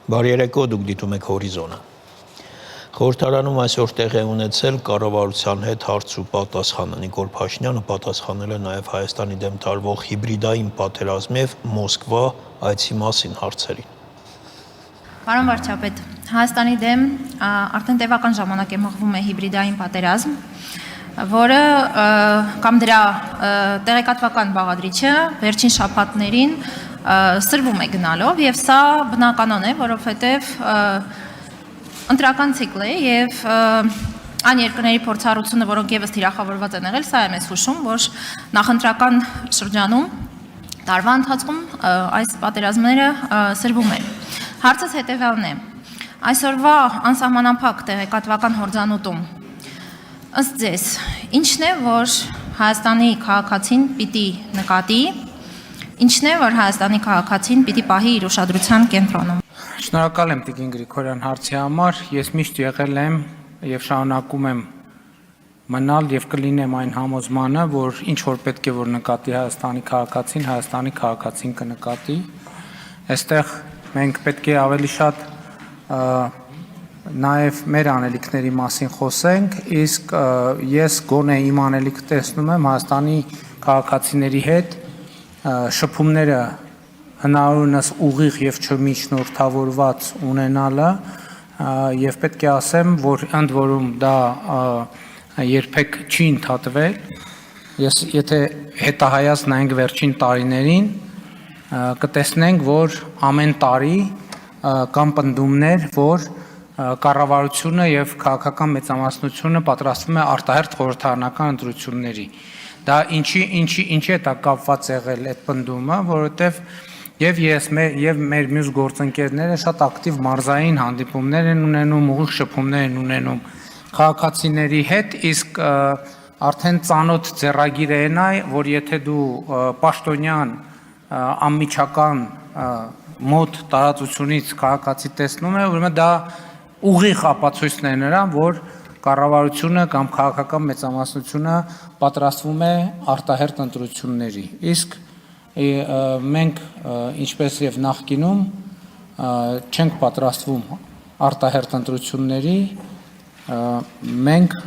Բարի երեկո, դուք դիտում եք Հորիզոնը։ Խորհրդարանում այսօր տեղի է ունեցել կառավարության հետ հարց ու պատասխանը։ Նիկոլ Փաշինյանը պատասխանել է նաև Հայաստանի դեմ տարվող հիբրիդային պատերազմի եւ Մոսկվա այցի մասին հարցերին։ Պարոն վարչապետ, Հայաստանի դեմ արդեն տևական ժամանակ է մղվում է հիբրիդային պատերազմ, որը կամ դրա տեղեկատվական բաղադրիչը վերջին շաբաթներին սրվում է գնալով եւ սա բնականon է, որովհետեւ ընտրական ցիկլ է եւ այն երկրների փորձառությունը, որոնք եւս թիրախավորված են եղել, սա է մեզ հուշում, որ նախընտրական շրջանում տարվա ընթացքում այս պատերազմները սրվում են։ Հարցս հետեւյալն է. այսօրվա անսահմանափակ տեղեկատվական հորձանուտում ըստ ձեզ ինչն է, որ Հայաստանի քաղաքացին պիտի նկատի, ինչն է, որ Հայաստանի քաղաքացին պիտի պահի իր ուշադրության կենտրոնում։ Շնորհակալ եմ Տիկին Գրիգորյան հարցի համար, ես միշտ եղել եմ եւ շարունակում եմ մնալ եւ կլինեմ այն համոզմանը, որ ինչ որ պետք է որ նկատի Հայաստանի քաղաքացին կնկատի։ Այստեղ մենք պետք է ավելի շատ նաև մեր անելիքների մասին խոսենք, իսկ ես գոնե իմ անելիքը տեսնում եմ Հայաստանի քաղաքացիների հետ շփումները հնարավորինս ուղիղ եւ չմիջնորդավորված ունենալը եւ պետք է ասեմ, որ ընդ որում դա երբեք չի ընդհատվել։ Ես եթե հետահայաց նայենք վերջին տարիներին, կտեսնենք, որ ամեն տարի կան պնդումներ, որ կառավարությունը եւ քաղաքական մեծամասնությունը պատրաստվում է արտահերթ խորհրդարանական ընտրությունների։ Դա ինչի է դա կապված եղել այդ պնդումը, որովհետեւ եւ ես եւ մեր մյուս գործընկերները շատ ակտիվ մարզային հանդիպումներ են ունենում, ուղիղ շփումներ են ունենում քաղաքացիների հետ, իսկ արդեն ծանոթ ձեռագիր է նա, որ եթե դու պաշտոնյան անմիջական մոտ տարածությունից քաղաքացի տեսնում է, ուրեմն դա ուղիղ ապացույցն է նրան, որ կառավարությունը կամ քաղաքական մեծամասնությունը պատրաստվում է արտահերթ ընտրությունների։ Իսկ մենք ինչպես եւ նախկինում չենք պատրաստվում արտահերթ ընտրությունների, մենք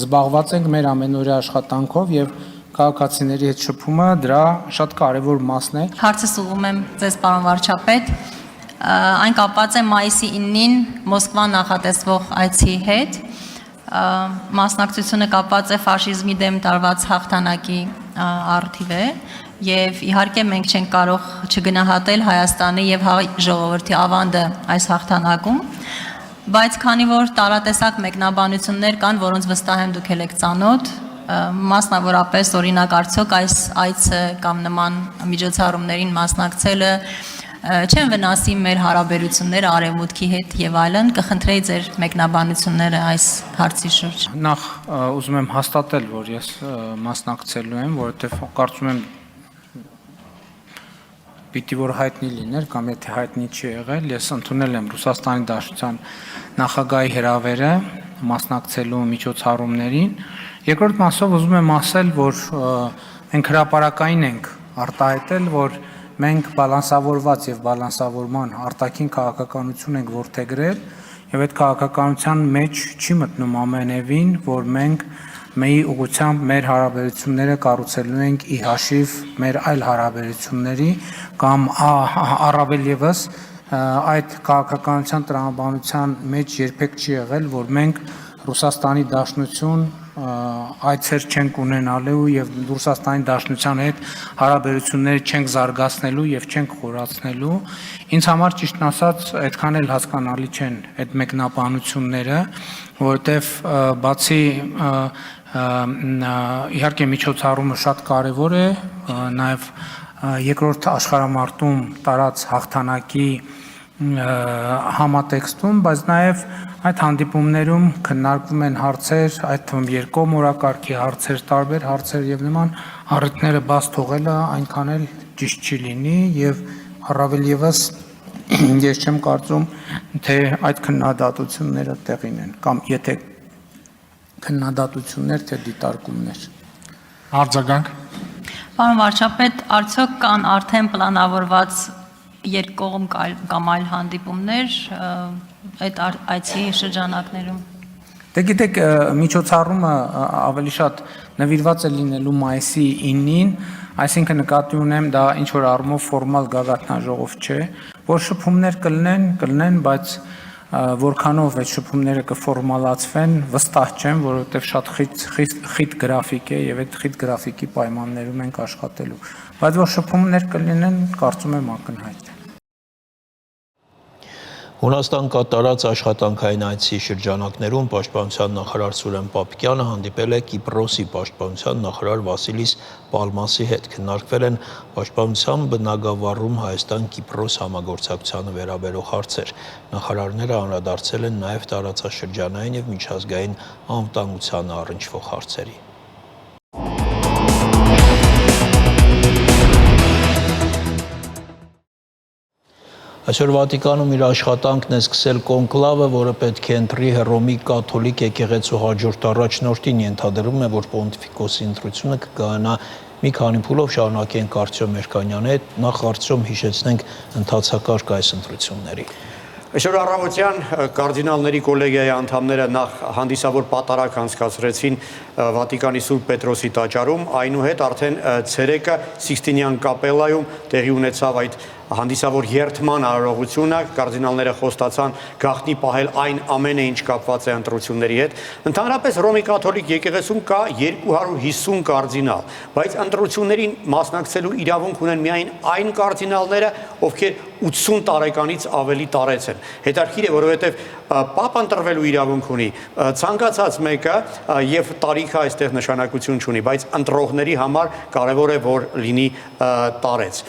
զբաղված ենք մեր ամենօրյա աշխատանքով եւ քաղաքացիների հետ շփումը դրա շատ կարևոր մասն է։ Հարցս ուղղում եմ ձեզ, պարոն վարչապետ, այն կապված է մայիսի 9-ին Մոսկվա նախատեսվող այցի հետ, մասնակցությունը կապված է ֆաշիզմի դեմ տարված հաղթանակի առթիվ է եւ իհարկե մենք չենք կարող չգնահատել Հայաստանի եւ հայ ժողովրդի ավանդը այս հաղթանակում, բայց քանի որ տարատեսակ մեկնաբանություններ կան, որոնց վստահ եմ դուք եք ծանոթ, մասնավորապես օրինակ արդյոք այս այցը կամ նման միջոցառումներին մասնակցելը չեն վնասի մեր հարաբերությունները արևմուտքի հետ եւ այլն, կխնդրեի ձեր մեկնաբանությունները այս հարցի շուրջ։ Նախ ուզում եմ հաստատել, որ ես մասնակցելու եմ, որովհետեւ կարծում եմ պիտի որ հայտնի լիներ կամ եթե հայտնի չի եղել, ես ընդունել եմ Ռուսաստանի Դաշնության նախագահի հրավերը մասնակցելու միջոցառումներին։ Երկրորդ մասով ուզում եմ ասել, որ մենք հրապարակային ենք արտահայտել, որ մենք բալանսավորված եւ բալանսավորման արտաքին քաղաքականություն ենք որդեգրել եւ այդ քաղաքականության մեջ չի մտնում ամենևին, որ մենք մեի ուղղությամբ մեր հարաբերությունները կառուցելու ենք ի հաշիվ մեր այլ հարաբերությունների կամ առավել եւս այդ քաղաքականության տրամաբանության մեջ երբեք չի եղել, որ մենք Ռուսաստանի Դաշնություն այցեր չենք ունենալու եւ Ռուսաստանի Դաշնության հետ հարաբերությունները չենք զարգացնելու եւ չենք խորացնելու։ Ինձ համար ճիշտն ասած այդքան էլ հասկանալի չեն այդ մեկնաբանությունները, որովհետեւ բացի իհարկե միջոցառումը շատ կարեւոր է, նաեւ երկրորդ աշխարհամարտում տարած հաղթանակի համատեքստում, բայց նաեւ այդ հանդիպումներում քննարկվում են հարցեր, այդ թվում երկկողմորակարգի հարցեր, տարբեր հարցեր եւ նման առիթները բաց թողելը այնքան էլ ճիշտ չի լինի եւ առավել եւս ես չեմ կարծում, թե այդ քննադատությունները տեղին են կամ եթե քննադատություններ թե դիտարկումներ։ Արձագանք։ Պարոն վարչապետ, արդյոք կան արդեն պլանավորված երկկողմ կամ այլ հանդիպումներ այդ այցի շրջանակներում։ Դե գիտեք, միջոցառումը ավելի շատ նվիրված է լինելու մայիսի 9-ին, այսինքն նկատի ունեմ դա ինչ որ առումով ֆորմալ գագաթնաժողով չէ, որ շփումներ կլինեն, բայց որքանով այդ շփումները կֆորմալացվեն, վստահ չեմ, որովհետև շատ խիտ գրաֆիկ է եւ այդ խիտ գրաֆիկի պայմաններում ենք աշխատելու, բայց որ շփումներ կլինեն, կարծում եմ ակնհայտ է։ Հունաստան կատարած աշխատանքային այցի շրջանակներում պաշտպանության նախարար Սուրեն Պապիկյանը հանդիպել է Կիպրոսի պաշտպանության նախարար Վասիլիս Պալմասի հետ, քննարկվել են պաշտպանության բնագավառում Հայաստան-Կիպրոս համագործակցությանը վերաբերող հարցեր։ Նախարարները անդրադարձել են նաև տարածաշրջանային եւ միջազգային անվտանգությանը առնչվող հարցերի։ Այսօր Վատիկանում իր աշխատանքն է սկսել կոնկլավը, որը պետք է ընտրի Հռոմի կաթոլիկ եկեղեցու հաջորդ առաջնորդին, ենթադրվում է, որ պոնտիֆիկոսի ընտրությունը կկայանա մի քանի փուլով, շարունակենք Արտյոմ Մերկանյանի հետ, նախ Արտյոմ հիշեցնենք ընթացակարգ այս ընտրությունների։ Այսօր առավոտյան կարդինալների կոլեգիայի անդամները նախ հանդիսավոր պատարագ անցկացրեցին Վատիկանի Սուրբ Պետրոսի տաճարում, այնուհետ արդեն ցերեկը Սիքստինյան կապելայում տեղի ունեցավ այդ հանդիսավոր երթման արարողությունը, կարդինալները խոստացան գաղտնի պահել այն ամենը, ինչ կապված է ընտրությունների հետ։ Ընդհանրապես Հռոմի կաթոլիկ եկեղեցում կա 250 կարդինալ, բայց ընտրություններին մասնակցելու իրավունք ունեն միայն այն կարդինալները, ովքեր 80 տարեկանից ավելի տարեց են։ Հետաքրքիր է, որովհետև Պապ ընտրվելու իրավունք ունի ցանկացած մեկը եւ տարիքը այստեղ նշանակություն չունի, բայց ընտրողների համար կարեւոր է, որ լինի տարեց։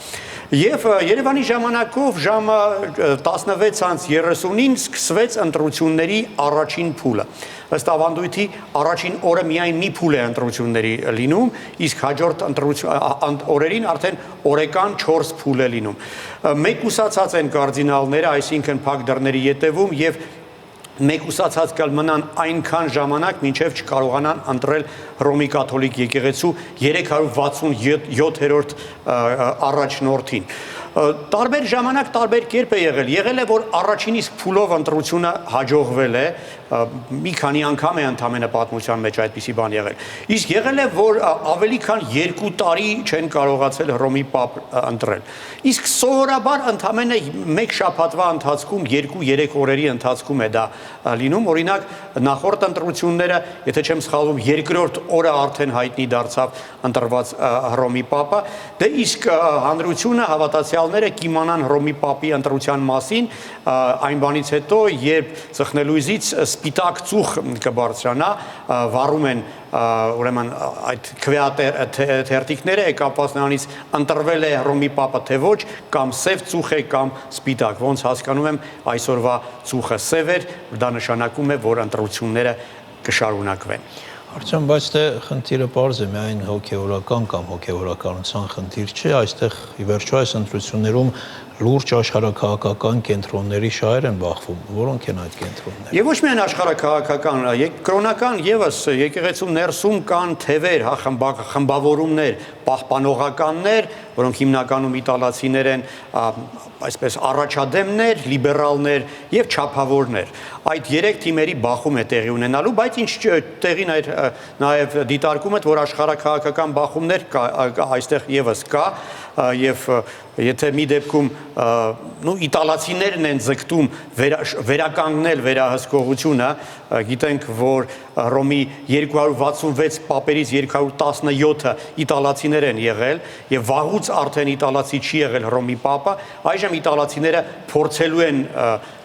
Եվ Երևանի ժամանակով ժամը 16:30-ին սկսվեց ընտրությունների առաջին փուլը։ Ըստ ավանդույթի առաջին օրը միայն մի փուլ է ընտրությունների լինում, իսկ հաջորդ օրերին արդեն օրեկան 4 փուլ է լինում։ Մեկուսացած են կարդինալները, այսինքն փակ դռների ետևում եւ մեկուսացած կմնան այնքան ժամանակ, մինչև չկարողանան ընտրել Հռոմի կաթոլիկ եկեղեցու 367-րդ առաջնորդին։ Տարբեր ժամանակ տարբեր կերպ է եղել է, որ առաջին իսկ փուլով ընտրությունը հաջողվել է, մի քանի անգամ է ընդամենը պատմության մեջ այդպիսի բան եղել։ Իսկ եղել է, որ ավելի քան 2 տարի չեն կարողացել Հռոմի Պապ ընտրել։ Իսկ սովորաբար ընդամենը 1 շաբաթվա ընթացքում 2-3 օրերի ընթացքում է դա լինում, օրինակ նախորդ ընտրությունները, եթե չեմ սխալվում, երկրորդ օրը արդեն հայտնի դարձավ ընտրված Հռոմի Պապը, դե իսկ հանրությունը հավատացյալները կիմանան Հռոմի Պապի ընտրության մասին այն բանից հետո, երբ ծխնելույզից սպիտակ ծուխ կբարձրանա, վառում են ուրեմն այդ քվեաթերթիկները կապված նրանից ընտրվել է Հռոմի Պապը թե ոչ, կամ սև ծուխ է կամ սպիտակ, ոնց հասկանում եմ այսօրվա ծուխը սև էր, դա նշանակում է, որ ընտրությունները կշարունակվեն։ Արտյոմ, բայց դե խնդիրը պարզ է, միայն հոգևորական կամ հոգևորականության խնդիր չէ, այստեղ ի վերջո այս ընտրություններում լուրջ աշխարհաքաղաքական կենտրոնների շահեր են բախվում, որոնք են այդ կենտրոնները։ Եվ ոչ միայն աշխարհաքաղաքական, կրոնական եւս եկեղեցու ներսում կան թևեր, խմբավորումներ, պահպանողականներ, որոնք հիմնականում իտալացիներ են, այսպես առաջադեմներ, լիբերալներ եւ չափավորներ։ Այդ 3 թիմերի բախում է տեղի ունենալու, բայց ինչ տեղին այդ նաեւ դիտարկում է, որ աշխարհաքաղաքական բախումներ այստեղ եւս կա եւ եթե մի դեպքում իտալացիներն են ձգտում վերականգնել վերահսկողությունը, գիտենք, որ Հռոմի 266 պապերից 217-ը իտալացիներ են եղել եւ վաղուց արդեն իտալացի չի եղել Հռոմի պապը, այժմ իտալացիները փորձելու են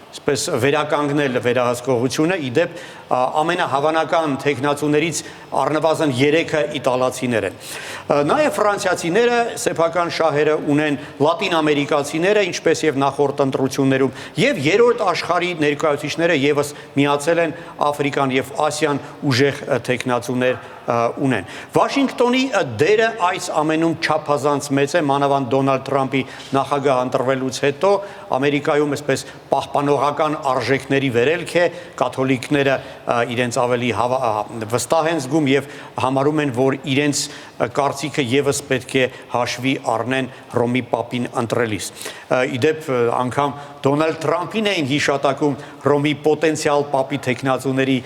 այսպես վերականգնել վերահսկողությունը, իդեպ ամենահավանական տեխնացուներից առնվազն 3-ը իտալացիներ են։ Նաև ֆրանսիացիները սեփական շահերը ունեն, լատին ամերիկացիները, ինչպես եւ նախորդ ընտրություններում, եւ երրորդ աշխարհի ներկայացուցիչները եւս միացել են Աֆրիկան եւ Ասիան ուժեղ տեխնացուներ ունեն։ Վաշինգտոնի դերը այս ամենում չափազանց մեծ է, մանավանդ Դոնալդ Թրամփի նախագահ ընտրվելուց հետո Ամերիկայում այսպես պահպանողական արժեքների վերելք է, կաթոլիկները իրենց ավելի վստահ են զգում եւ համարում են, որ իրենց կարծիքը եւս պետք է հաշվի առնեն Ռոմի Պապին ընտրելիս։ Իդեպ անգամ Դոնալդ Թրամփին էին հիշատակում Ռոմի պոտենցիալ Պապի թեկնածուների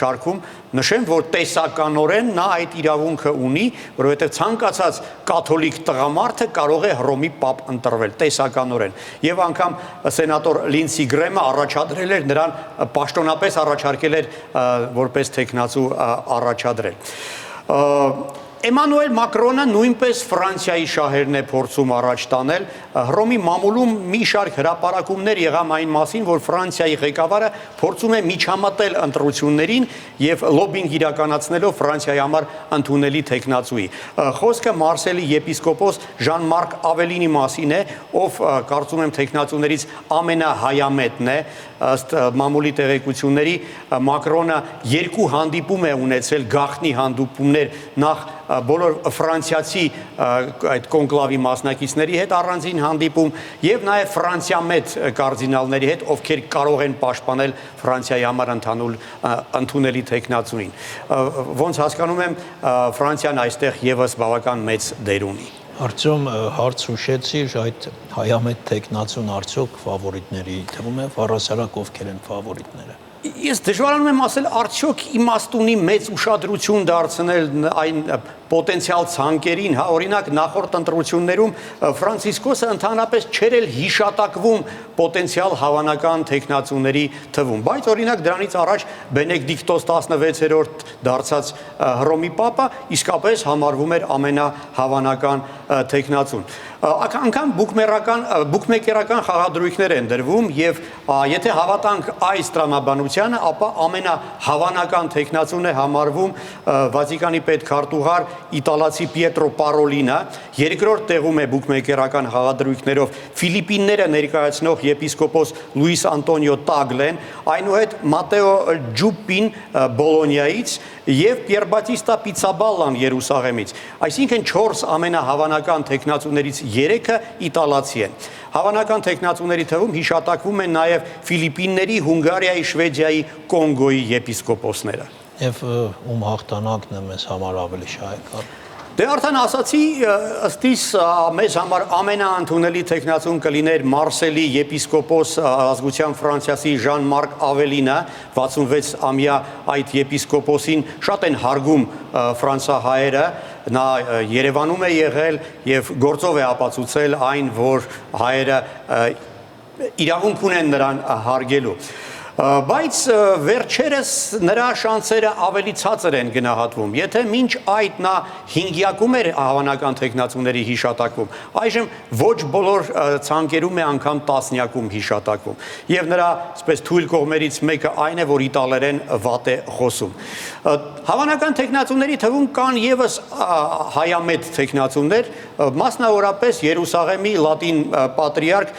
շարքում, նշեմ, որ տեսականորեն նա այդ իրավունքը ունի, որովհետև ցանկացած կաթոլիկ տղամարդը կարող է Ռոմի Պապ ընտրվել տեսականորեն։ Եվ անգամ սենատոր Լինսի Գրեմը առաջադրել էր նրան, պաշտոնապես առաջարկել էր որպես թեկնածու առաջադրել։ Էմանուել Մակրոնը նույնպես Ֆրանսիայի շահերն է փորձում առաջ տանել։ Հռոմի մամուլում մի շարք հրապարակումներ եղան այն մասին, որ Ֆրանսիայի ղեկավարը փորձում է միջամտել ընտրություններին եւ լոբինգ իրականացնելով Ֆրանսիայի համար ընդունելի թեկնածուի։ Խոսքը Մարսելի եպիսկոպոս Ժան-Մարկ Ավելինի մասին է, ով կարծում եմ թեկնածուներից ամենահայամետն է։ Ըստ մամուլի տեղեկությունների Մակրոնը 2 հանդիպում է ունեցել, գաղտնի հանդիպումներ, նախ բոլոր ֆրանսիացի այդ կոնկլավի մասնակիցների հետ առանձին հանդիպում եւ նաեւ ֆրանսիամետ կարդինալների հետ, ովքեր կարող են պաշտպանել Ֆրանսիայի համար ընդունելի թեկնածուին։ Ոնց հասկանում եմ, Ֆրանսիան այստեղ եւս բավական մեծ դեր ունի։ Արդյոք հարց ուշեցիր, այդ հայամետ թեկնածուն արդյոք ֆավորիտների թվում է, առասարակ ովքեր են ֆավորիտները։ Ես դժվարանում եմ ասել, արդյոք իմաստ ունի մեծ ուշադրություն դարձնել այն պոտենցիալ ցանկերին, հա, օրինակ նախորդ ընտրություններում Ֆրանցիսկոսը ընդհանրապես չէր էլ հիշատակվում պոտենցիալ հավանական թեկնածուների թվում, բայց օրինակ դրանից առաջ Բենեդիկտոս 16-րդ դարձած Հռոմի Պապը իսկապես համարվում էր ամենահավանական թեկնածուն։ Անգամ բուկմեկերական խաղադրույքներ են դրվում եւ եթե հավատանք այս տրամաբանությանը, ապա ամենահավանական թեկնածուն է համարվում Վատիկանի պետքարտուղար իտալացի Պիետրո Պարոլինը, երկրորդ տեղում է բուկմեկերական խաղադրույքներով Ֆիլիպինները ներկայացնող եպիսկոպոս Լուիս Անտոնիո Տագլեն, այնուհետ Մատեո Ջուպին Բոլոնիայից եւ Պիերբատիստա Պիցաբալլան Երուսաղեմից։ Այսինքն 4 ամենահավանական թեկնածուներից 3-ը իտալացի են։ Հավանական թեկնածուների թվում հիշատակվում են նաեւ Ֆիլիպինների, Հունգարիայի, Շվեդիայի, Կոնգոյի եպիսկոպոսները։ Եվ ում հաղթանակն է մեզ համար ավելի շահեկան։ Դե արդեն ասացի, ըստիս մեզ համար ամենաընդունելի թեկնածուն կլիներ Մարսելի եպիսկոպոս ազգության ֆրանսիացի Ժան-Մարկ Ավելինը, 66-ամյա այդ եպիսկոպոսին շատ են հարգում ֆրանսահայերը, նա Երևանում է եղել եւ գործով է ապացուցել այն, որ հայերը իրավունք ունեն նրան հարգելու։ Բայց վերջերս նրա շանսերը ավելի ցածր են գնահատվում։ Եթե մինչ այդ նա 5-յակում էր հավանական թեկնածուների հիշատակվում, այժմ ոչ բոլոր ցանկերում է անգամ 10-յակում հիշատակվում։ Եվ նրա այսպես թույլ կողմերից մեկը այն է, որ իտալերեն վատ է խոսում։ Հավանական թեկնածուների թվում կան եւս հայամետ թեկնածուներ, մասնավորապես Երուսաղեմի լատին պատրիարք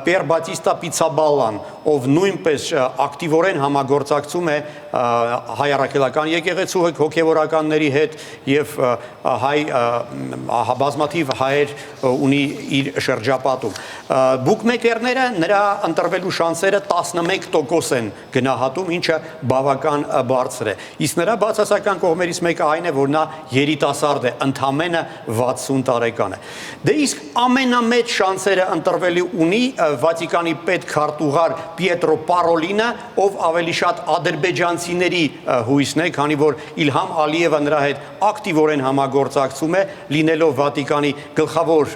Պիերբատիստա Պիցաբալլան, ով նույնպես ակտիվորեն համագործակցում է հայ առաքելական եկեղեցու հոգևորականների հետ եւ բազմաթիվ հայեր ունի իր շրջապատում։ Բուկմեկերները նրա ընտրվելու շանսերը 11% են գնահատում, ինչը բավական բարձր է։ Իսկ նրա բացասական կողմերից մեկը այն է, որ նա երիտասարդ է, ընդամենը 60 տարեկան է։ Դե իսկ ամենամեծ շանսերը ընտրվելու ունի Վատիկանի պետքարտուղար Պիետրո Պարոլինը, ով ավելի շատ ադրբեջանցիների հույսն է, քանի որ Իլհամ Ալիևը նրա հետ ակտիվորեն համագործակցում է, լինելով Վատիկանի գլխավոր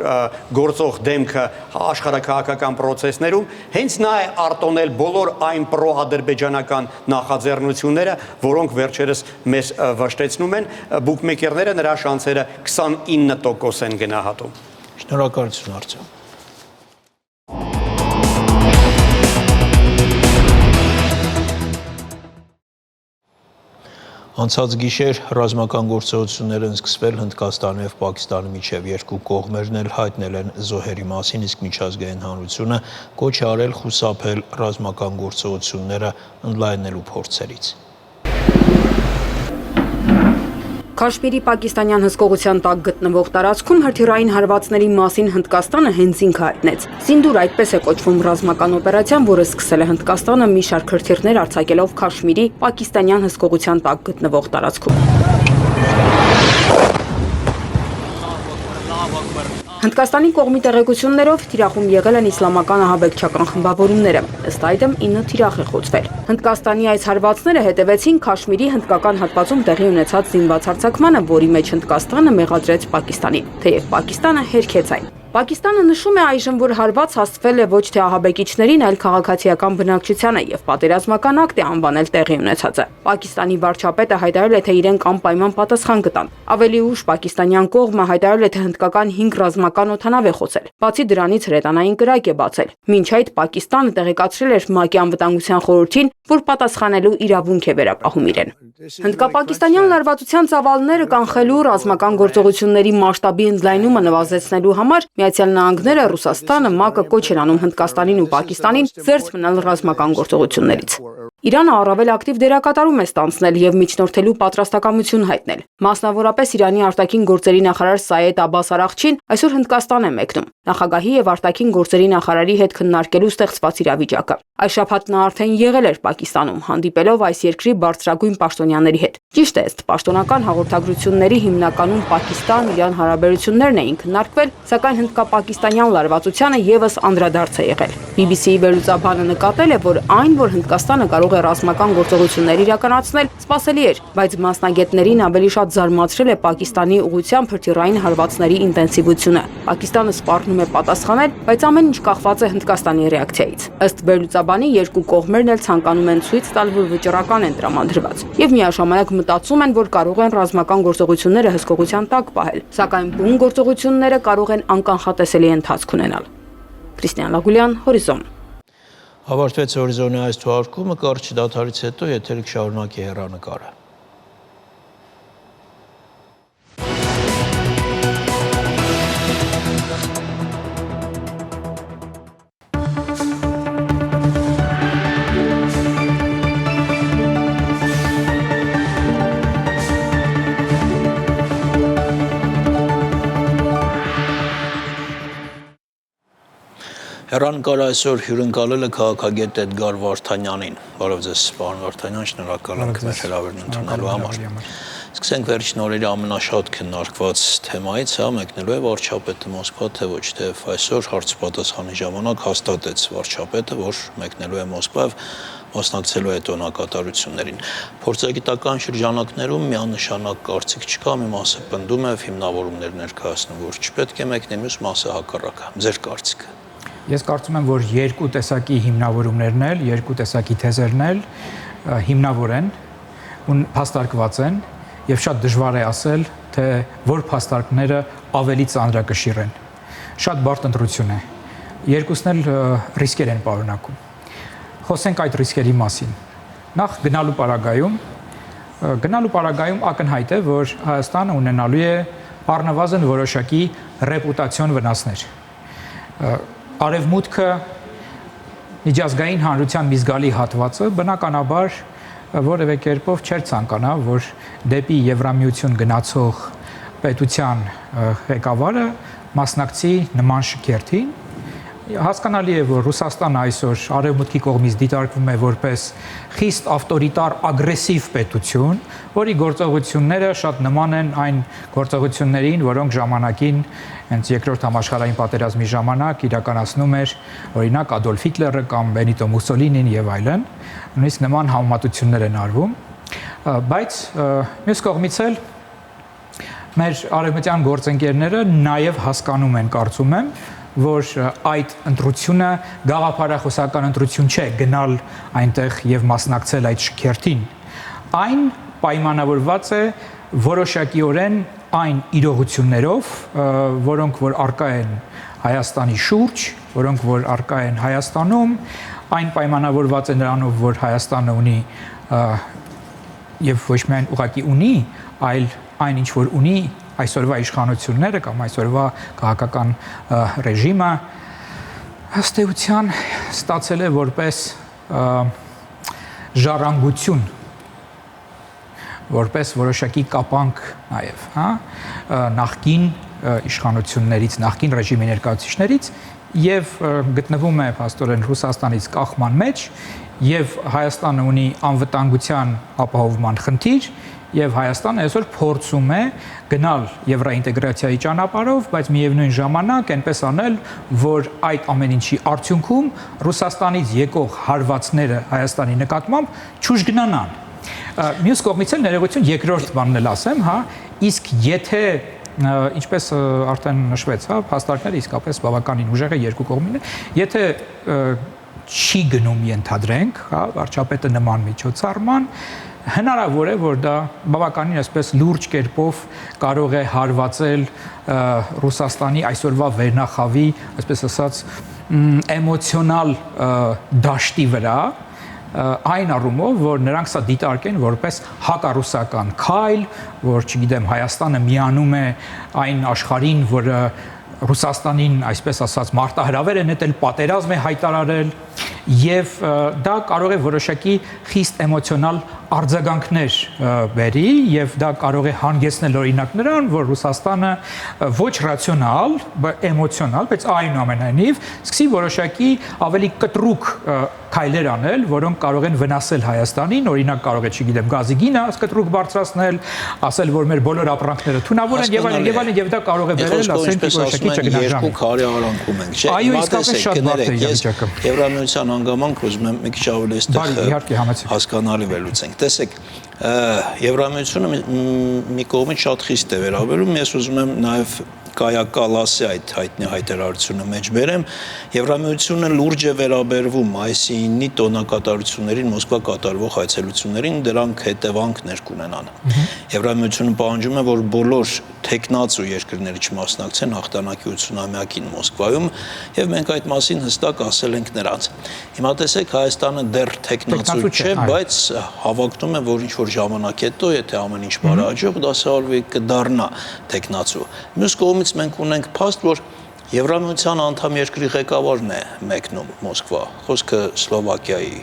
գործող դեմքը աշխարհաքաղաքական պրոցեսներում, հենց նա է արտոնել բոլոր այն պրոադրբեջանական նախաձեռնությունները, որոնք վերջերս մեզ վշտեցնում են, բուկմեկերները նրա շանսերը 29% են գնահատում։ Շնորհակալություն Արտյոմ։ Անցած գիշեր ռազմական գործողություններ են սկսվել Հնդկաստանի եւ Պակիստանի միջև, երկու կողմերն էլ հայտնել են զոհերի մասին, իսկ միջազգային հանրությունը կոչ է արել խուսափել ռազմական գործողությունները ընդլայնելու փորձերից։ Քաշմիրի պակիստանյան հսկողության տակ գտնվող տարածքում հրթիռային հարվածների մասին Հնդկաստանը հենց ինքը հայտնեց։ Սինդուր այդպես է կոչվում ռազմական օպերացիան, որը սկսել է Հնդկաստանը մի շարք հրթիռներ արձակելով Քաշմիրի պակիստանյան հսկողության տակ գտնվող տարածքում։ Հնդկաստանի կողմի տեղեկություններով թիրախում եղել են իսլամական ահաբեկչական խմբավորումները, ըստ այդմ 9 թիրախ է խոցվել։ Հնդկաստանի այս հարվածները հետևեցին Քաշմիրի հնդկական հատվածում տեղի ունեցած զինված հարձակմանը, որի մեջ Հնդկաստանը մեղադրեց Պակիստանին, թեև Պակիստանը հերքեց այն։ Պակիստանը նշում է այժմ, որ հարված հասցվել է ոչ թե ահաբեկիչներին, այլ քաղաքացիական բնակչությանը եւ պատերազմական ակտ է անվանել տեղի ունեցածը։ Պակիստանի վարչապետը հայտարարել է, թե իրենք անպայման պատասխան կտան։ Ավելի ուշ պակիստանյան կողմը հայտարարել է, թե հնդկական 5 ռազմական օդանավ է խոցել։ Բացի դրանից հրետանային կրակ է բացել։ Մինչ այդ Պակիստանը տեղեկացրել էր ՄԱԿ-ի անվտանգության խորհրդին, որ պատասխանելու իրավունք է վերապահում իրեն։ Հնդկապակիստանյան լարվածության ծավալները կանխելու ռազմական գործողությունների մասշտաբի ընդլայնումը նվազեցնելու համար Միացյալ Նահանգները, Ռուսաստանը, ՄԱԿ-ը կոչ են անում Հնդկաստանին ու Պակիստանին զերծ մնալ ռազմական գործողություններից։ Իրանը առավել ակտիվ դերակատարում է ստանձնել եւ միջնորդելու պատրաստակամություն հայտնել։ Մասնավորապես Իրանի արտաքին գործերի նախարար Սայեդ Աբբաս Արաղչին այսօր Հնդկաստան է մեկնում։ Նախագահի եւ արտաքին գործերի նախարարի հետ քննարկելու ստեղծված իրավիճակը։ Այս շաբաթ նա արդեն եղել էր Պակիստանում, հանդիպելով այս երկրի բարձրագույն պաշտոնյաների հետ։ Ճիշտ է, ըստ պաշտոնական հաղորդագրությունների հիմնականում Պակիստան-Իրան հարաբերություններն էին քննարկվել, սակայն հնդկապակիստանյան լարվածությանը եւս անդրադարձ է եղել։ BBC-ի վերլուծաբանը նկատել է, որ այն, որ Հնդկաստանը կարող է ռազմական գործողություններ իրականացնել, սպասելի էր, բայց մասնագետներին ավելի շատ զարմացրել է Պակիստանի ուղղությամբ հրթիռային հարվածների ինտենսիվությունը։ Պակիստանը սպառնում է պատասխանել, բայց ամեն ինչ կախված է Հնդկաստանի ռեակցիայից։ Ըստ վերլուծաբանի երկու կողմերն էլ ցանկանում են ցույց տալ, որ վճռական են տրամադրված, եւ միաժամանակ մտածում են, որ կարող են ռազմական գործողությունները հսկողության տակ պահել, սակայն բուն գործողությունները կարող են անկանխատեսելի ընթացք ունենալ։ Քրիստիան Լագուլյան, Հորիզոն։ Ավարտվեց Հորիզոնի այս թողարկումը, կարճ դադարից հետո եթերը կշարունակի հեռանկարը։ Հեռանկարը այսօր հյուրընկալել է քաղաքագետ Էդգար Վարդանյանին։ Բարև ձեզ, պարոն Վարդանյան, շնորհակալ ենք մեր հրավերն ընդունելու համար։ Սկսենք վերջին օրերի ամենաշատ քննարկված թեմայից, մեկնելու է վարչապետը Մոսկվա, թե ոչ, թեև այսօր հարցպատասխանի ժամանակ հաստատեց վարչապետը, որ մեկնելու է Մոսկվա եւ մասնակցելու է տոնակատարություններին։ Փորձագիտական շրջանակներում միանշանակ կարծիք չկա, մի մասը պնդում է, հիմնավորումներ ներկայացնում, որ չպետք է մեկնի, մյուս մասը հակառակը։ Ձեր կարծիքը։ Ես կարծում եմ, որ երկու տեսակի հիմնավորումներն էլ, երկու տեսակի թեզերն էլ հիմնավոր են ու փաստարկված են եւ շատ դժվար է ասել, թե որ փաստարկները ավելի ծանրակշիռ են։ Շատ բարդ ընտրություն է։ Երկուսն էլ ռիսկեր են պարունակում։ Խոսենք այդ ռիսկերի մասին։ Նախ գնալու պարագայում ակնհայտ է, որ Հայաստանը ունենալու է առնվազն որոշակի ռեպուտացիոն վնասներ։ Արևմուտքը միջազգային հանրության մի զգալի հատվածը բնականաբար որևէ կերպով չէր ցանկանա, որ դեպի Եվրամիություն գնացող պետության ղեկավարը մասնակցի նման շքերթին։ Հասկանալի է, որ Ռուսաստանը այսօր արևմուտքի կողմից դիտարկվում է որպես խիստ ավտորիտար ագրեսիվ պետություն, որի գործողությունները շատ նման են այն գործողություններին, որոնք ժամանակին հենց երկրորդ համաշխարհային պատերազմի ժամանակ իրականացնում էր օրինակ Ադոլֆ Հիտլերը կամ Բենիտո Մուսոլինին եւ այլն, նույնիսկ նման համեմատություններ են արվում, բայց մյուս կողմից էլ մեր արևմտյան գործընկերները նաեւ հասկանում են, կարծում եմ, որ այդ ընտրությունը գաղափարախոսական ընտրություն չէ, գնալ այնտեղ եւ մասնակցել այդ շքերթին։ Այն պայմանավորված է որոշակիորեն այն իրողություններով, որոնք որ արկա են Հայաստանի շուրջ, որոնք որ արկա են Հայաստանում, այն պայմանավորված է նրանով, որ Հայաստանը ունի եւ ոչ միայն ուղղակի ունի, այլ այն ինչ որ ունի այսօրվա իշխանությունները կամ այսօրվա քաղաքական ռեժիմը ըստ էության ստացել է որպես ժառանգություն որպես որոշակի կապանք նաև, հա, նախկին իշխանություններից, նախկին ռեժիմի ներկայացուցիչներից եւ գտնվում է փաստորեն Ռուսաստանից կախման մեջ եւ Հայաստանը ունի անվտանգության ապահովման խնդիր եւ Հայաստանը այսօր փորձում է գնալ եվրոինտեգրացիայի ճանապարհով, բայց միևնույն ժամանակ այնպես անել, որ այդ ամեն ինչի արդյունքում Ռուսաստանից եկող հարվածները Հայաստանի նկատմամբ չուժգնանան։ Մյուս կողմից էլ ներողություն երկրորդ բանն էլ ասեմ, հա, իսկ եթե ինչպես արդեն նշվեց, հա, փաստարկները իսկապես բավականին ուժեղ է երկու կողմին, եթե չի գնում ենթադրենք, հա, վարչապետը նման միջոցառման, հնարավոր է, որ դա բավականին այսպես լուրջ կերպով կարող է հարվածել Ռուսաստանի այսօրվա վերնախավի, այսպես ասած, էմոցիոնալ դաշտի վրա, այն առումով, որ նրանք սա դիտարկեն որպես հակառուսական քայլ, որ, չգիտեմ, Հայաստանը միանում է այն աշխարհին, որը Ռուսաստանին, այսպես ասած, մարտահրավեր է նետել, պատերազմ է հայտարարել, եւ դա կարող է որոշակի խիստ էմոցիոնալ արձագանքներ բերի եւ դա կարող է հանգեցնել օրինակ նրան, որ Ռուսաստանը ոչ ռացիոնալ, էմոցիոնալ, բայց այնուամենայնիվ սկսի որոշակի ավելի կտրուկ քայլեր անել, որոնք կարող են վնասել Հայաստանին, օրինակ կարող է, չգիտեմ, գազի գինը կտրուկ բարձրացնել, ասել, որ մեր բոլոր ապրանքները թունավոր են եւ այլն, եւ դա կարող է բերել, ասենք, որոշակի ճգնաժամ։ Երկու քարի արանքում ենք, չէ՞։ Այո, իսկապես շատ բարդ է իրավիճակը։ Եվրամիության հանգամանք ուզում եմ մի քիչ ավելի այստեղ հասկանալի վերլուծենք։ Տեսեք, Եվրամիությունը մի կողմից շատ խիստ է վերաբերում, ես ուզում եմ նաև կայակալասի այդ հայտնի հայտարարությունը մեջ բերեմ, Եվրամիությունը լուրջ է վերաբերվում այսի 9-ի տոնակատարություններին, Մոսկվա կատարվող այցելություններին, դրանք հետևանքներ կունենան։ Եվրամիությունը պահանջում է, որ բոլոր տեխնացու երկրները չմասնակցեն հաղթանակի 80-ամյակին Մոսկվայում, եւ մենք այդ մասին հստակ ասել ենք նրանց։ Հիմա տեսեք, Հայաստանը դեռ տեխնացու չէ, բայց հավակնում է, որ ինչ-որ ժամանակ հետո, եթե ամեն ինչ բարեհաջող դասավորվի, կդառնա տեխնացու։ Մյուս կողմից մենք ունենք փաստ, որ Եվրամիության անդամ երկրի ղեկավարն է մեկնում Մոսկվա, խոսքը Սլովակիայի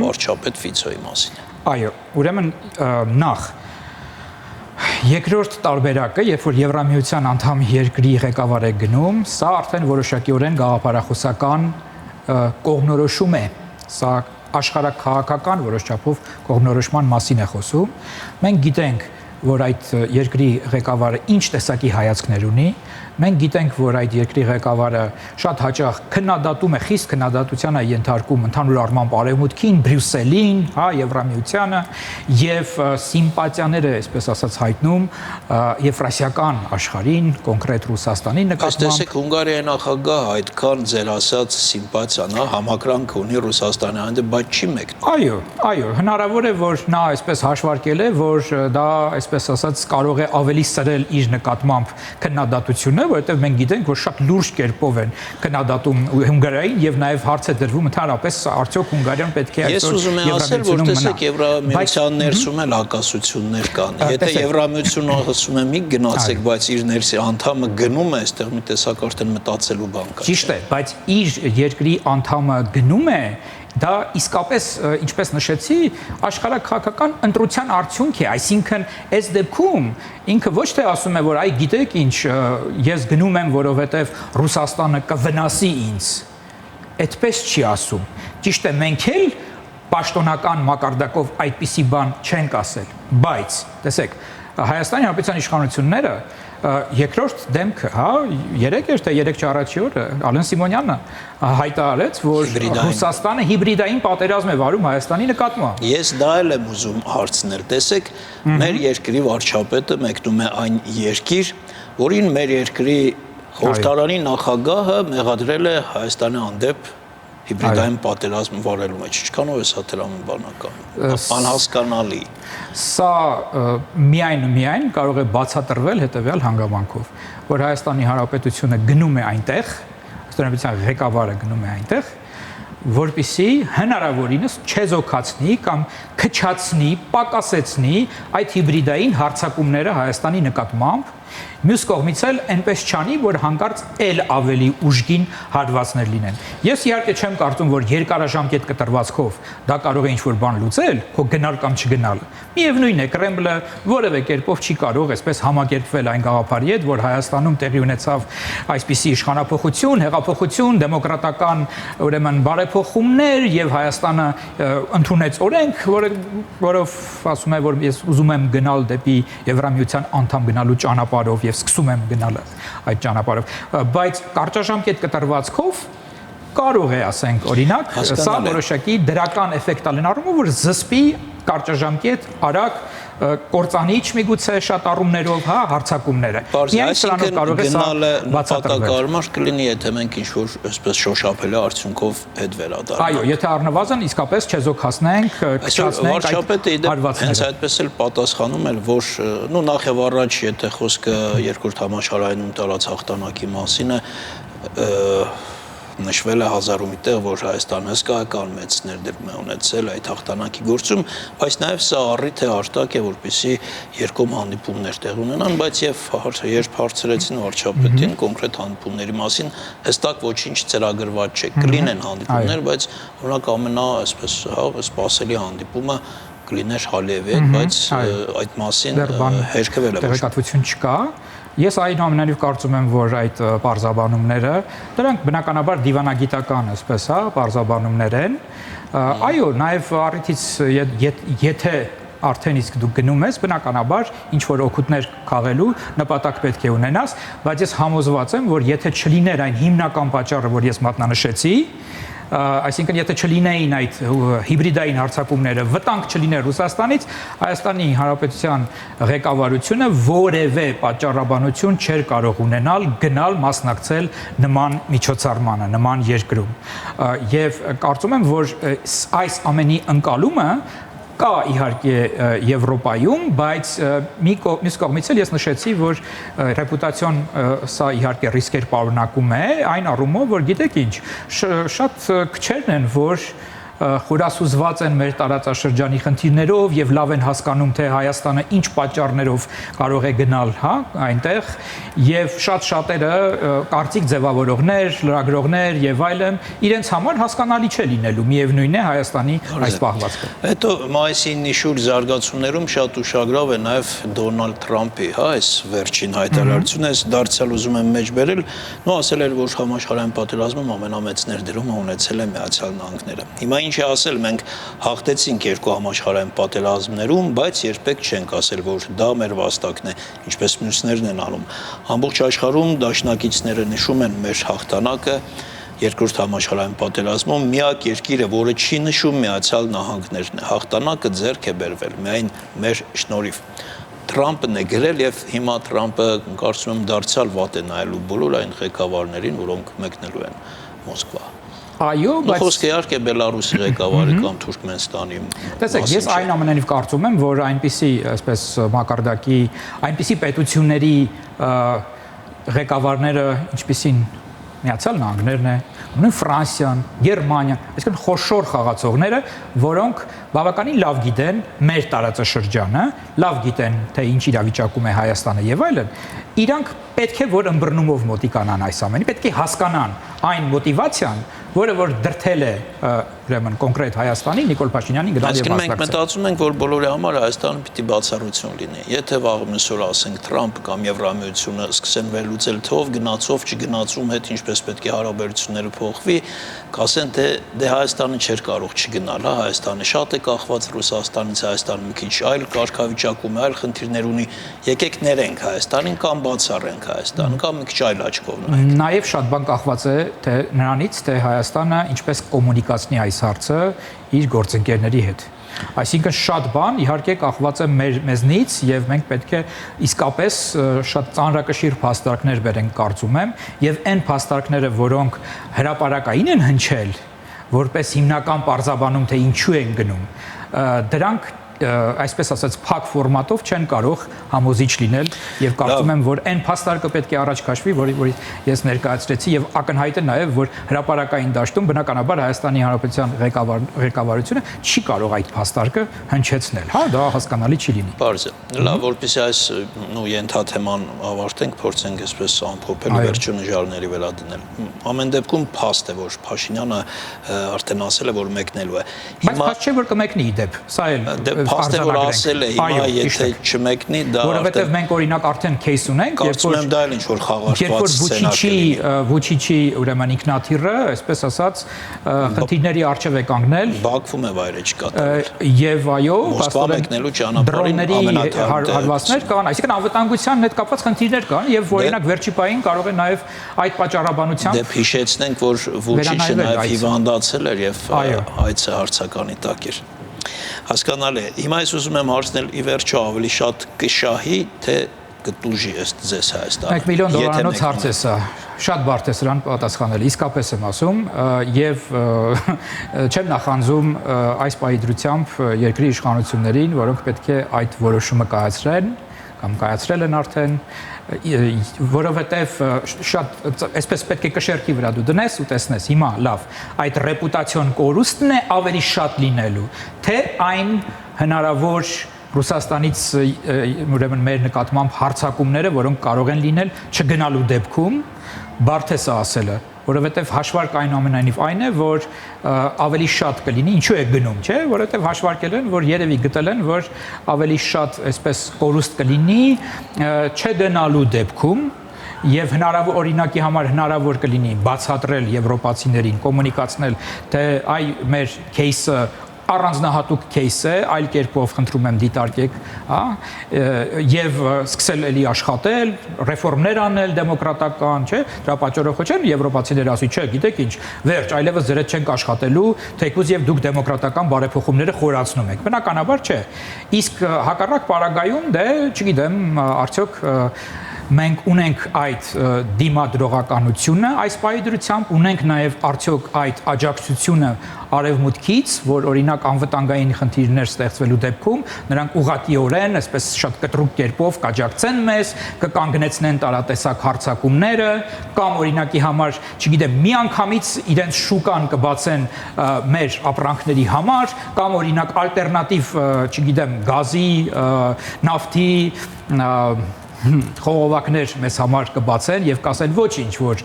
վարչապետ Ֆիցոյի մասին է։ Այո, ուրեմն նախ երկրորդ տարբերակը, երբ որ Եվրամիության անդամ երկրի ղեկավար է գնում, սա արդեն որոշակիորեն գաղափարախոսական կողմնորոշում է, սա աշխարհաքաղաքական որոշ չափով կողմնորոշման մասին է խոսում։ Մենք գիտենք, որ այդ երկրի ղեկավարը ինչ տեսակի հայացքներ ունի, մենք գիտենք, որ այդ երկրի ղեկավարը շատ հաճախ քննադատում է, խիստ քննադատության է ենթարկում ընդհանուր առմամբ Արևմուտքին, Բրյուսելին, հա, Եվրամիությանը եւ սիմպաթիաները, այսպես ասած, հայտնում եվրասիական աշխարհին, կոնկրետ Ռուսաստանի նկատմամբ։ Տեսեք, Հունգարիայի նախագահը այդքան ձեր ասած սիմպաթիան, համակրանք ունի Ռուսաստանի հանդեպ, բայց չի մեկնում։ Այո, հնարավոր է, որ նա այսպես հաշվարկել է, որ դա այսպես ասած կարող է ավելի սրել իր նկատմամբ քննադատությունը, որովհետև մենք գիտենք, որ շատ լուրջ կերպով են քննադատում Հունգարիային եւ նաեւ հարց է դրվում ընդհանրապես արդյոք Հունգարիան պետք է այսօր։ Ես ուզում եմ ասել, որ տեսեք Եվրամիության ներսում էլ հակասություններ կան։ Եթե Եվրամիությունը ասում է մի գնացեք, բայց իր ներսի անդամը գնում է, այստեղ մի տեսակ արդեն մտածելու բան կա։ Ճիշտ է, բայց իր երկրի անդամը գնում է, դա իսկապես, ինչպես նշեցի, աշխարհաքաղաքական ընտրության արդյունք է, այսինքն այս դեպքում ինքը ոչ թե ասում է, որ այ գիտեք ինչ, ես գնում եմ, որովհետև Ռուսաստանը կվնասի ինձ, այդպես չի ասում։ Ճիշտ է, մենք էլ պաշտոնական մակարդակով այդպիսի բան չենք ասել, բայց տեսեք, Հայաստանի Հանրապետության իշխանությունները երկրորդ դեմքը, հա, 3 առաջի օրը Ալեն Սիմոնյանը հայտարարեց, որ Ռուսաստանը հիբրիդային պատերազմ է վարում Հայաստանի նկատմամբ։ Ես դա էլ եմ ուզում հարցնել։ Տեսեք, մեր երկրի վարչապետը մեկնում է այն երկիր, որին մեր երկրի խորհրդարանի նախագահը մեղադրել է Հայաստանի հանդեպ հիբրիդային պատերազմ վարելու մեջ, ինչքանով է սա տրամաբանական, անհասկանալի։ Սա միայն կարող է բացատրվել հետևյալ հանգամանքով, որ Հայաստանի Հանրապետությունը գնում է այնտեղ, Հայաստանի Հանրապետության ղեկավարը գնում է այնտեղ, որպիսի հնարավորինս չեզոքացնի կամ քչացնի, պակասեցնի այդ հիբրիդային հարձակումները Հայաստանի նկատմամբ, մյուս կողմից էլ այնպես չանի, որ հանկարծ էլ ավելի ուժգին հարվածներ լինեն։ Ես իհարկե չեմ կարծում, որ երկարաժամկետ կտրվածքով դա կարող է ինչ-որ բան լուծել, քո գնալ կամ չգնալը։ Միևնույն է, Կրեմլը որևէ կերպով չի կարող այսպես համակերպվել այն գաղափարի հետ, որ Հայաստանում տեղի ունեցավ այսպիսի իշխանափոխություն, հեղափոխություն, դեմոկրատական ուրեմն բարեփոխումներ եւ Հայաստանը ընդունեց օրենք, որով ասում է, որ ես ուզում եմ գնալ դեպի Եվրամիության անդամ գնալու ճանապարհով եւ սկսում եմ գնալը այդ ճանապարհով, բայց կարճաժամկետ կտրվածքով կարող է, ասենք, օրինակ, սա որոշակի դրական էֆեկտ ալեն առումով, որ զսպի կարճաժամկետ, արագ, կործանիչ միգուցե շատ առումներով, հա, հարձակումները։ Միայն սրանով կարող է սա բացատրվել կլինի, եթե մենք ինչ-որ այսպես շոշափելի արդյունքով հետ վերադառնանք։ Այո, եթե առնվազն իսկապես չեզոքացնենք, քչացնենք այդ հարվածները։ Հենց այդպես էլ պատասխանում էր, որ նախ եւ առաջ, եթե խոսքը երկրորդ համաշխարհայինում տարած հաղթանակի մասին է, նշվել է հազար ու մի տեղ, որ Հայաստանը հսկայական մեծ ներդրում է ունեցել այդ հաղթանակի գործում, բայց նաև սա առիթ է արտակ է, որպեսզի երկում հանդիպումներ տեղ ունենան, բայց երբ հարցրեցին վարչապետին կոնկրետ հանդիպումների մասին, հստակ ոչինչ ծրագրված չէ, կլինեն հանդիպումներ, բայց օրինակ ամենա այսպես սպասելի հանդիպումը կլիներ Ալիևի հետ, բայց այդ մասին հերքվել է տեղեկատվություն չկա։ Ես այնուամենայնիվ կարծում եմ, որ այդ պարզաբանումները, դրանք բնականաբար դիվանագիտական, այսպես, հա, պարզաբանումներ են։ Այո, նաև առիթից եթե արդեն իսկ դու գնում ես, բնականաբար ինչ որ օգուտներ քաղելու նպատակ պետք է ունենաս, բայց ես համոզված եմ, որ եթե չլիներ այն հիմնական պատճառը, որ ես մատնանշեցի, այսինքն եթե չլինեին այդ հիբրիդային հարձակումները, վտանգ չլիներ Ռուսաստանից, Հայաստանի Հանրապետության ղեկավարությունը որևէ պատճառաբանություն չէր կարող ունենալ գնալ մասնակցել նման միջոցառմանը, նման երկրում։ Եվ կարծում եմ, որ այս ամենի ընկալումը կա իհարկե Եվրոպայում, բայց մյուս կողմից էլ ես նշեցի, որ ռեպուտացիոն սա իհարկե ռիսկեր պարունակում է, այն առումով, որ գիտեք ինչ, շատ քչերն են, որ խորասուզված են մեր տարածաշրջանի խնդիրներով եւ լավ են հասկանում, թե Հայաստանը ինչ պատճառներով կարող է գնալ, հա, այնտեղ, եւ շատ-շատերը կարծիք ձևավորողներ, լրագրողներ եւ այլն, իրենց համար հասկանալի չէ լինելու, միևնույն է Հայաստանի այս պահվածքը։ Հետո մայիսի 9-ի շուրջ զարգացումներում շատ ուշագրավ է նաեւ Դոնալդ Թրամփի, հա, այս վերջին հայտարարությունը, ես դարձյալ ուզում եմ մեջ բերել, նո ասել էր, որ համաշխարհային պատերազմում ամենամեծ ներդրումը ունեցել է Միացյալ Նահանգները։ Հիմա ինչ է ասել, մենք հաղթեցինք երկու համաշխարհային պատերազմներում, բայց երբեք չենք ասել, որ դա մեր վաստակն է, ինչպես մյուսներն են անում։ Ամբողջ աշխարհում դաշնակիցները նշում են մեր հաղթանակը երկրորդ համաշխարհային պատերազմում, միակ երկիրը, որը չի նշում Միացյալ Նահանգներն է, հաղթանակը ձեռք է բերվել միայն մեր շնորհիվ։ Թրամփն է գրել եւ հիմա Թրամփը կարծում եմ դարձյալ վատ է նայելու բոլոր այն ղեկավարներին, որոնք մեկնելու են Մոսկվա։ Այո, բայց խոսքը իհարկե Բելարուսի ղեկավարի կամ Թուրքմենստանի։ Տեսեք, ես այնուամենայնիվ կարծում եմ, որ այնպիսի, այսպես մակարդակի, այնպիսի պետությունների ղեկավարները, ինչպիսին Միացյալ Նահանգներն է, նույն Ֆրանսիան, Գերմանիան, այսինքն խոշոր խաղացողները, որոնք բավականին լավ գիտեն մեր տարածաշրջանը, լավ գիտեն, թե ինչ իրավիճակում է Հայաստանը եւ այլն, իրանք պետք է որ ըմբռնումով մոտիկանան այս ամենի, պետք է հասկանան այն մոտիվացիան, որը որ դրթել է ուրեմն կոնկրետ Հայաստանի Նիկոլ Փաշինյանի գնալ եւ մասնակցել։ Մենք մտածում ենք, որ բոլորի համար Հայաստանը պիտի բացառություն լինի։ Եթե վաղը այսօր ասենք Թրամփ կամ Եվրամիությունը սկսեն վերլուծել թե ով գնացով, չգնացում հետ ինչպես պետք է հարաբերությունները փոխվի, կասեն թե դե Հայաստանը չէր կարող չգնալ, հա, Հայաստանը շատ է կախված Ռուսաստանից, Հայաստանը մի քիչ այլ կարգավիճակում է, այլ խնդիրներ ունի, եկեք ներենք Հայաստանին կամ բացառենք Հայաստանը, կամ մի քիչ այլ աչքով նայենք։ Նաև շատ բան կախված է թե նրանից, թե Հայաստանը ինչպես կոմունիկացնի այս հարցը իր գործընկերների հետ։ Այսինքն շատ բան իհարկե կախված է մեզնից եւ մենք պետք է իսկապես շատ ծանրակշիռ փաստարկներ բերենք, կարծում եմ, եւ այն փաստարկները, որոնք հրապարակային են հնչել, որպես հիմնական պարզաբանում թե ինչու են գնում, դրանք այսպես ասած փակ ֆորմատով չեն կարող համոզիչ լինել եւ կարծում եմ որ այն փաստարկը պետք է առաջ քաշվի, որի ես ներկայացրեցի եւ ակնհայտ է նաեւ որ հրապարակային դաշտում բնականաբար Հայաստանի Հանրապետության ղեկավարությունը չի կարող այդ փաստարկը հնչեցնել, հա, դա հասկանալի չի լինի։ Պարզ է։ Լավ, որպեսզի այս ենթաթեման ավարտենք, փորձենք այսպես ամփոփել վերջին նժարների վերադնել։ Ամեն դեպքում փաստ է, որ Փաշինյանը արդեն ասել է, որ մեկնելու է։ Բայց փաստ չէ, որ կմեկնի իդեպ, սա էլ փաստ է, որ ասել է, հիմա եթե չմեկնի, դա որովհետև մենք օրինակ արդեն кейս ունենք, կարծում եմ դա էլ ինչ որ խաղարկված սցենար Վուչիչի ուրեմն ինքնաթիռը, այսպես ասած, խնդիրների առջև է կանգնել, Բաքվում է վայրեջ կատարել։ Եվ այո, Մոսկվա մեկնելու ճանապարհին հարվածներ կան, այսինքն անվտանգության հետ կապված խնդիրներ կան եւ օրինակ վերջի պահին կարող է նաեւ այդ պատճառաբանությամբ դե հիշեցնենք, որ Վուչիչը նաեւ հիվանդացել էր եւ այցը հարցականի տակ էր։ Հասկանալի է։ Հիմա ես ուզում եմ հարցնել ի վերջո ավելի շատ կշահի, թե կտուժի ըստ ձեզ Հայաստանը։ $1 միլիոն հարց է սա։ Շատ բարդ է սրան պատասխանել, իսկապես եմ ասում եւ չեմ նախանձում այս պահի երկրի իշխանություններին, որոնք պետք է այդ որոշումը կայացրեն կամ կայացրել են արդեն, որովհետև շատ այսպես պետք է կշերքի վրա դու դնես ու տեսնես հիմա լավ այդ ռեպուտացիոն կորուստն է ավելի շատ լինելու թե այն հնարավոր Ռուսաստանից ուրեմն մեր նկատմամբ հարձակումները, որոնք կարող են լինել չգնալու դեպքում, բարդ է սա ասելը, որովհետև հաշվարկ այնուամենայնիվ այն է, որ ավելի շատ կլինի, ինչու է գնում, չէ, որովհետև հաշվարկել են, որ երևի գտել են, որ ավելի շատ այսպես կորուստ կլինի չգնալու դեպքում եւ հնարավոր օրինակի համար հնարավոր կլինի բացատրել եվրոպացիներին, կոմունիկացնել, թե այ մեր кейսը առանձնահատուկ кейս է, այլ կերպով խնդրում եմ դիտարկեք, հա, եւ սկսել էլի աշխատել, ռեֆորմներ անել դեմոկրատական, չէ, դրա պատճառով չեն եվրոպացիները ասի, չէ, գիտեք ինչ, վերջ, այլևս ձեր հետ չենք աշխատելու, թեկուզ եւ դուք դեմոկրատական բարեփոխումները խորացնում եք։ Բնականաբար չէ։ Իսկ հակառակ պարագայում դե, չգիտեմ, արդյոք մենք ունենք այդ դիմադրողականությունը այս պայդրությամբ, ունենք նաև արդյոք այդ աջակցությունը արևմուտքից, որ օրինակ անվտանգային խնդիրներ ստեղծվելու դեպքում նրանք ուղղակիորեն, այսպես շատ կտրուկ կերպով կաջակցեն մեզ, կկանգնեցնեն տարատեսակ հարձակումները, կամ օրինակի համար, չգիտեմ, միանգամից իրենց շուկան կբացեն մեր ապրանքների համար, կամ օրինակ ալտերնատիվ, չգիտեմ, գազի, նավթի խողովակներ մեզ համար կբացեն եւ կասեն ոչինչ, որ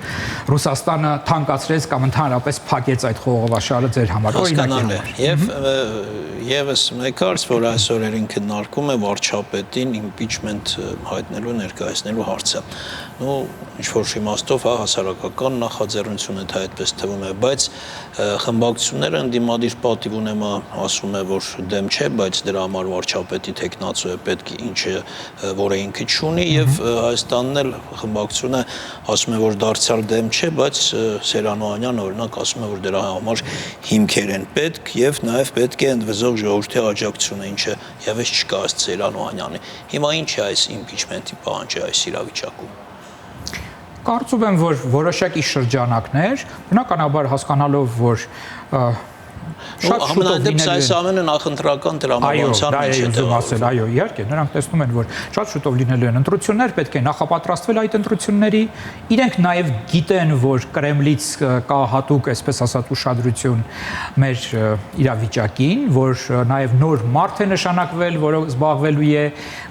Ռուսաստանը թանկացրեց կամ ընդհանրապես փակեց այդ խողովաշարը ձեր համար։ Հասկանալի է։ Եվս մեկ հարց, որ այս օրերին քննարկում է վարչապետին impeachment հայտնելու ներկայացնելու հարցը։ Նու ինչ որ իմաստով հա հասարակական նախաձեռնություն է, թե այդպես թվում է, բայց խմբակցությունները ընդդիմադիր պատիվ ունեմ ասում է, որ դեմ չէ, բայց դրա համար վարչապետի տեխնացու է պետք ինչը որը ինքը չունի եւ Հայաստանն էլ խմբակցությունը ասում է, որ դարձյալ դեմ չէ, բայց Սերան Օհանյանը օրինակ ասում է, որ դրա համար հիմքեր են պետք եւ նաեւ պետք է ընդվզող ժողովրդի աջակցությունը, ինչը եւս չկա ըստ Սերան Օհանյանի։ Հիմա ինչ է այս impeachment-ի պահանջը այս իրավիճակում։ Կարծում եմ, որ որոշակի շրջանակներ, բնականաբար հասկանալով, որ շատ շուտով այս ամենը նախընտրական տրամաբանության մեջ է ասել, այո, իհարկե, նրանք տեսնում են, որ շատ շուտով լինելու են ընտրություններ, պետք է նախապատրաստվել այդ ընտրությունների, իրենք նաև գիտեն, որ Կրեմլից կա հատուկ, այսպես ասած, ուշադրություն մեր իրավիճակին, որ նաև նոր մարդ է նշանակվել, որը զբաղվելու է,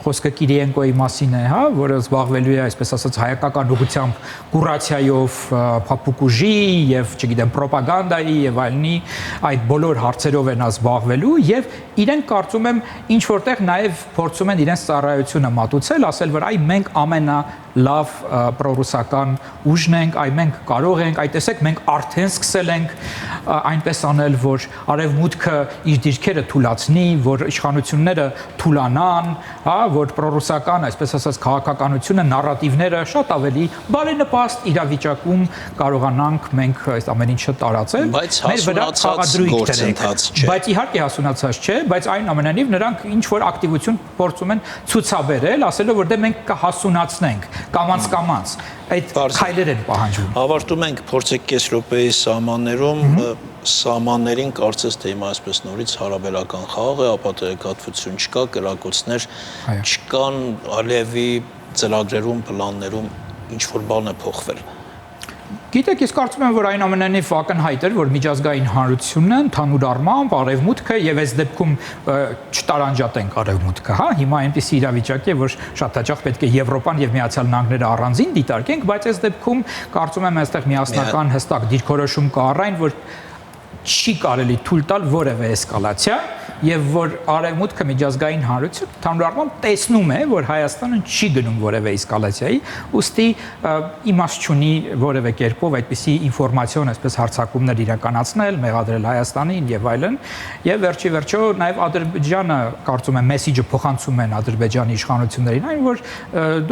խոսքը Կիրիենկոյի մասին է, հա, որը զբաղվելու է, այսպես ասած, հայկական ուղղությամբ կուրացիայով փափուկուժի եւ, չգիտեմ, ռոպագանդայի եւ այլնի այդ բոլոր հարցերով են զբաղվելու եւ իրենք կարծում եմ ինչ որտեղ նաեւ փորձում են իրենց ծառայությունը մատուցել, ասել որ այ մենք ամենալավ պրոռուսական ուժն ենք, այ մենք կարող ենք, այ տեսեք մենք արդեն սկսել ենք այնպես անել, որ արևմուտքը իր դիրքերը թուլացնի, որ իշխանությունները թուլանան, հա, որ պրոռուսական, այսպես ասած, քաղաքականությունը, նարատիվները շատ ավելի բարենպաստ իրավիճակում կարողանանք մենք այս ամեն ինչը տարածել։ Բայց հասունացած գործընթաց չէ։ Բայց իհարկե հասունացած չէ, բայց այնուամենայնիվ նրանք ինչ որ ակտիվություն փորձում են ցուցաբերել, ասելով որ դե մենք կհասունացնենք կամած այդ քայլեր են պահանջվում։ Ավարտում ենք փորձեք կես րոպեի սահմաններում սահմաններին կարծես թե հիմա այսպես նորից հարաբերական խաղ է, ապա տեղեկատվություն չկա, կրակոցներ չկան, Ալիևի ծրագրերում, պլաններում ինչ որ բան է փոխվել։ Գիտեք, ես կարծում եմ, որ այնուամենայնիվ ակնհայտ էր, որ միջազգային հանրությունն ընդհանուր առմամբ արևմուտքը եւ այս դեպքում չտարանջատենք արևմուտքը, հա, հիմա այնպեսի իրավիճակ է, որ շատ հաճախ պետք է Եվրոպան եւ Միացյալ Նահանգները առանձին դիտարկենք, բայց այս դեպքում կարծում եմ այստեղ միասնական հստակ դիրքորոշում կա առայն, որ չի կարելի թույլ տալ որևէ էսկալացիա եւ որ արևմուտքը միջազգային հանրություն ընդհանուր առմամբ տեսնում է, որ Հայաստանը չի գնում որևէ էսկալացիայի, ուստի իմաստ չունի որևէ կերպով այդպիսի ինֆորմացիոն, այսպես հարձակումներ իրականացնել, մեղադրել Հայաստանին եւ այլն, եւ վերջի վերջո նաեւ Ադրբեջանը կարծում եմ մեսիջը փոխանցում են Ադրբեջանի իշխանություններին, այն որ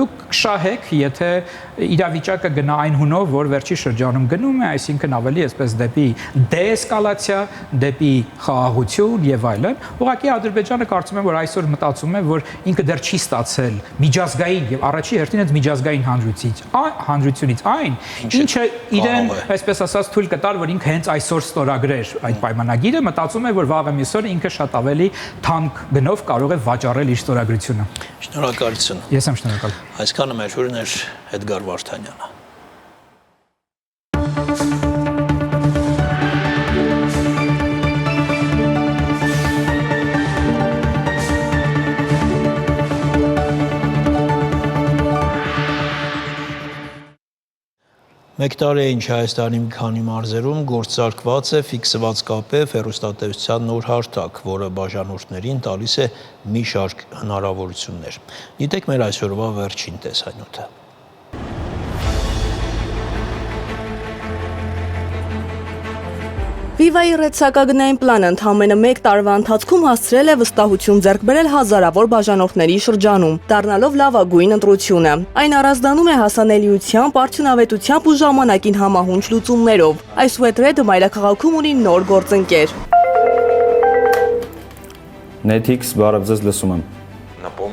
դուք կշահեք, եթե իրավիճակը գնա այն հունով, որ վերջի շրջանում գնում է, այսինքն ավելի այսպես դեպի դեէսկալացիա, դեպի խաղաղություն եւ այլն։ Ուղղակի Ադրբեջանը կարծում եմ, որ այսօր մտածում է, որ ինքը դեռ չի ստացել միջազգային եւ առաջի հերթին հենց միջազգային հանրությունից այն, ինչը իրեն, այսպես ասած, թույլ կտար, որ ինքը հենց այսօր ստորագրեր այդ պայմանագիրը, մտածում է, որ վաղը մյուս օրը ինքը շատ ավելի թանկ գնով կարող է վաճառել իր ստորագրությունը։ Շնորհակալություն։ Ես եմ շնորհակալ։ Այսքանը մեր հյուրն էր Էդգար Վարդանյանը։ Մեկ տարի է ինչ Հայաստանի մի քանի մարզերում գործարկված է ֆիքսված կապե հեռուստատեսության նոր հարթակ, որը բաժանորդներին տալիս է մի շարք հնարավորություններ։ Դիտեք մեր այսօրվա վերջին տեսանյութը։ Viva-ի ռեցակագնային պլանը ընդամենը մեկ տարվա ընթացքում հասցրել է վստահություն ձեռք բերել հազարավոր բաժանորդների շրջանում, դառնալով լավագույն ընտրությունը։ Այն առանձնանում է հասանելիությամբ, արդյունավետությամբ ու ժամանակին համահունչ լուծումներով։ Այս Wet-Red-ը մայրաքաղաքում ունի նոր գործընկեր։ Netix, բարև ձեզ, լսում եմ։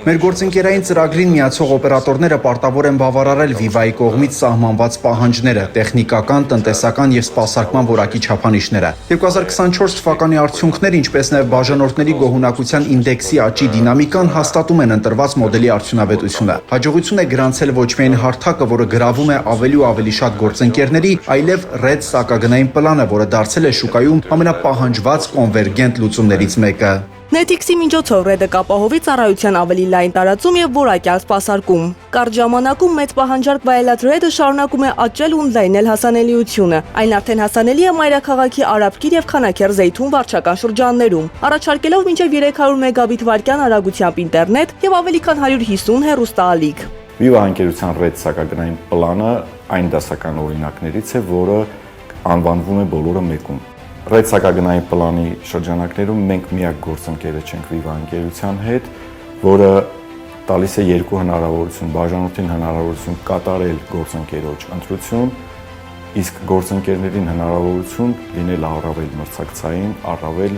Մեր գործընկերային ծրագրին միացող օպերատորները պարտավոր են բավարարել Viva-ի կողմից սահմանված պահանջները, տեխնիկական, տնտեսական եւ սպասարկման որակի չափանիշները։ 2024 թվականի արդյունքները, ինչպես նաեւ բաժանորդների գոհունակության ինդեքսի աճի դինամիկան հաստատում են ընտրված մոդելի արդյունավետությունը։ Հաջողություն է գրանցել ոչ միայն հարթակը, որը գրավում է ավելի ու ավելի շատ գործընկերների, այլև Red սակագնային պլանը, որը դարձել է շուկայում ամենապահանջված կոնվերգենտ լուծումներից մեկը։ Netix-ի միջոցով Red-ը կապահովի ծառայության ավելի լայն տարածում եւ որակյալ սպասարկում։ Կարճ ժամանակում մեծ պահանջարկ վայելած Red-ը շարունակում է աճել ու ընդլայնել հասանելիությունը։ Այն արդեն հասանելի է մայրաքաղաքի Արաբկիր եւ Խանաքեր Զեյթուն վարչական շրջաններում, առաջարկելով մինչեւ 300 մեգաբիտ վայրկյան արագությամբ ինտերնետ եւ ավելի քան 150 հեռուստաալիք։ Viva ընկերության Red սակագնային պլանը այն դասական օրինակներից է, որը անվանվում է բոլորը մեկում։ Red սակագնային պլանի շրջանակներում մենք միակ գործընկերը չենք Viva ընկերության հետ, որը տալիս է երկու հնարավորություն, բաժանորդին հնարավորություն կատարել գործընկերոջ ընտրություն, իսկ գործընկերներին հնարավորություն լինել առավել մրցակցային, առավել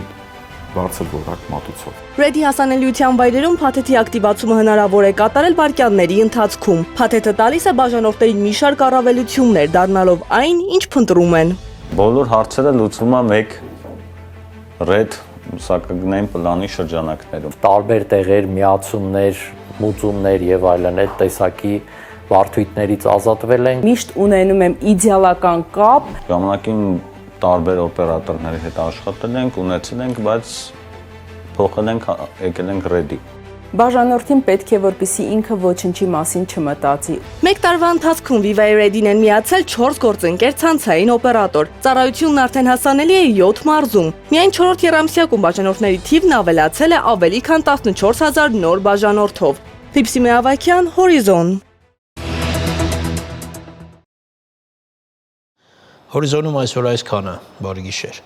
բարձր որակ մատուցող։ Red-ի հասանելիության վայրերում փաթեթի ակտիվացումը հնարավոր է կատարել վայրկյանների ընթացքում։ Փաթեթը տալիս է բաժանորդներին մի շարք առավելություններ, դառնալով այն, ինչ փնտրում են։ Բոլոր հարցերը լուծվում է մեկ Red սակագնային պլանի շրջանակներում։ Տարբեր տեղեր, միացումներ, մուծումներ եւ այլն այդ տեսակի բարդույթներից ազատվել ենք։ Միշտ ունենում եմ իդեալական կապ։ Ժամանակին տարբեր օպերատորների հետ աշխատել ենք, ունեցել ենք, բայց փոխել ենք, եկել ենք Red-ի։ Բաժանորդին պետք է որպեսզի ինքը ոչնչի մասին չմտածի։ Մեկ տարվա ընթացքում Viva-ի Red-ին են միացել 4 գործընկեր ցանցային օպերատոր։ Ծառայությունն արդեն հասանելի է 7 մարզում։ Միայն 4-րդ եռամսյակում բաժանորդների թիվն ավելացել է ավելի քան 14000 նոր բաժանորդով։ Լիպսիմե Ավակյան, Հորիզոն։ Հորիզոնում այսօր այսքանը, բարի գիշեր։